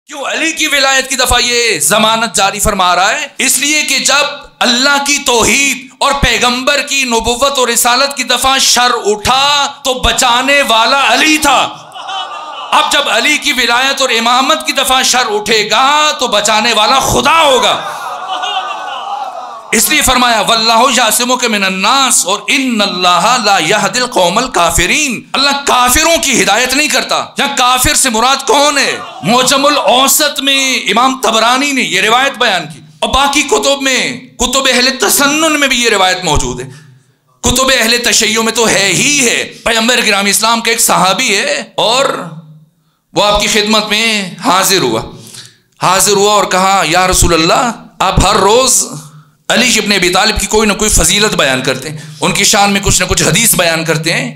کیوں علی کی ولایت کی دفعہ یہ ضمانت جاری فرما رہا ہے؟ اس لیے کہ جب اللہ کی توحید اور پیغمبر کی نبوت اور رسالت کی دفعہ شر اٹھا تو بچانے والا علی تھا۔ اب جب علی کی ولایت اور امامت کی دفعہ شر اٹھے گا تو بچانے والا خدا ہوگا۔ اس لیے فرمایا واللہ یعصمک من الناس، اور ان اللہ لا یہدی القوم الکافرین، اللہ کافروں کی ہدایت نہیں کرتا۔ یہاں کافر سے مراد کون ہے؟ معجم الاوسط میں امام طبرانی نے یہ روایت بیان کی، اور باقی کتب میں، کتب اہل تسنن میں بھی یہ روایت موجود ہے، کتب اہل تشیع میں تو ہے ہی ہے۔ پیغمبر گرامی اسلام کا ایک صحابی ہے اور وہ آپ کی خدمت میں حاضر ہوا اور کہا یا رسول اللہ، آپ ہر روز علی ابن ابی طالب کی کوئی نہ کوئی فضیلت بیان کرتے ہیں، ان کی شان میں کچھ نہ کچھ حدیث بیان کرتے ہیں،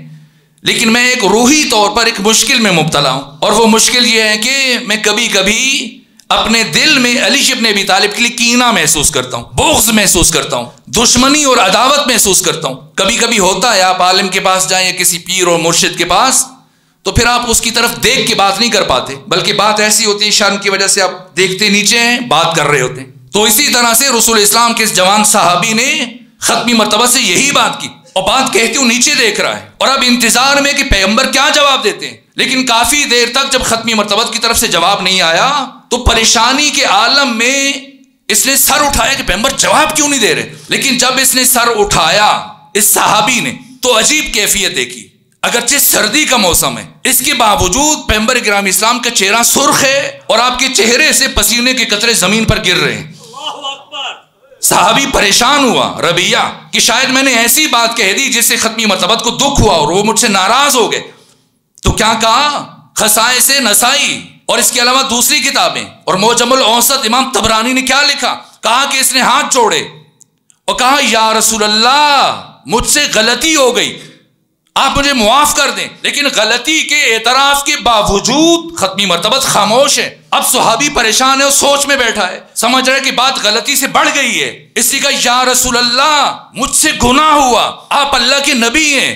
لیکن میں ایک روحی طور پر ایک مشکل میں مبتلا ہوں، اور وہ مشکل یہ ہے کہ میں کبھی کبھی اپنے دل میں علی ابن ابی طالب کے لیے کینہ محسوس کرتا ہوں، بغض محسوس کرتا ہوں، دشمنی اور عداوت محسوس کرتا ہوں۔ کبھی کبھی ہوتا ہے آپ عالم کے پاس جائیں یا کسی پیر اور مرشد کے پاس، تو پھر آپ اس کی طرف دیکھ کے بات نہیں کر پاتے، بلکہ بات ایسی ہوتی ہے شرم کی وجہ سے آپ دیکھتے نیچے ہیں، بات کر رہے ہوتے ہیں۔ تو اسی طرح سے رسول اسلام کے اس جوان صحابی نے ختمی مرتبہ سے یہی بات کی، اور بات کہتے ہوں نیچے دیکھ رہا ہے، اور اب انتظار میں کہ پیغمبر کیا جواب دیتے ہیں، لیکن کافی دیر تک جب ختمی مرتبہ کی طرف سے جواب نہیں آیا تو پریشانی کے عالم میں اس نے سر اٹھایا کہ پیغمبر جواب کیوں نہیں دے رہے۔ لیکن جب اس نے سر اٹھایا اس صحابی نے تو عجیب کیفیت دیکھی، اگرچہ سردی کا موسم ہے اس کے باوجود پیغمبر گرامی اسلام کا چہرہ سرخ ہے اور آپ کے چہرے سے پسینے کے قطرے زمین پر گر رہے ہیں۔ صحابی پریشان ہوا ربیہ کہ شاید میں نے ایسی بات کہہ دی جس سے ختمی مرتبہ کو دکھ ہوا اور وہ مجھ سے ناراض ہو گئے۔ تو کیا کہا؟ خصائص نسائی اور اس کے علاوہ دوسری کتابیں اور معجم الاوسط امام طبرانی نے کیا لکھا؟ کہا کہ اس نے ہاتھ جوڑے اور کہا یا رسول اللہ مجھ سے غلطی ہو گئی، آپ مجھے معاف کر دیں۔ لیکن غلطی کے اعتراف کے باوجود ختمی مرتبہ خاموش ہے۔ اب صحابی پریشان ہے اور سوچ میں بیٹھا ہے، سمجھ رہا ہے کہ بات غلطی سے بڑھ گئی ہے، اس لیے کہا یا رسول اللہ مجھ سے گناہ ہوا، آپ اللہ کے نبی ہیں،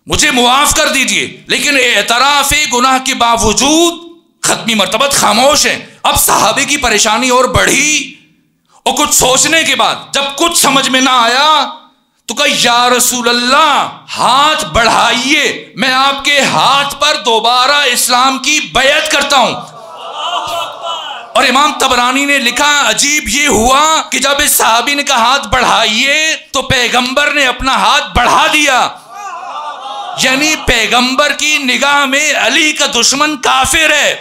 مجھے معاف کر دیجئے۔ لیکن اعتراف گناہ کے باوجود ختمی مرتبہ خاموش ہے۔ اب صحابی کی پریشانی اور بڑھی، اور کچھ سوچنے کے بعد جب کچھ سمجھ میں نہ آیا تو کہا یا رسول اللہ ہاتھ بڑھائیے، میں آپ کے ہاتھ پر دوبارہ اسلام کی بیعت کرتا ہوں۔ اور امام طبرانی نے لکھا عجیب یہ ہوا کہ جب اس صحابی نے کہا ہاتھ بڑھائیے تو پیغمبر نے اپنا ہاتھ بڑھا دیا، یعنی پیغمبر کی نگاہ میں علی کا دشمن کافر ہے۔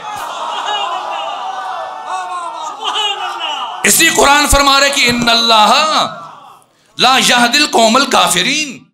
اسی قرآن فرما رہے کہ ان اللہ لا یہدی القوم الکافرین۔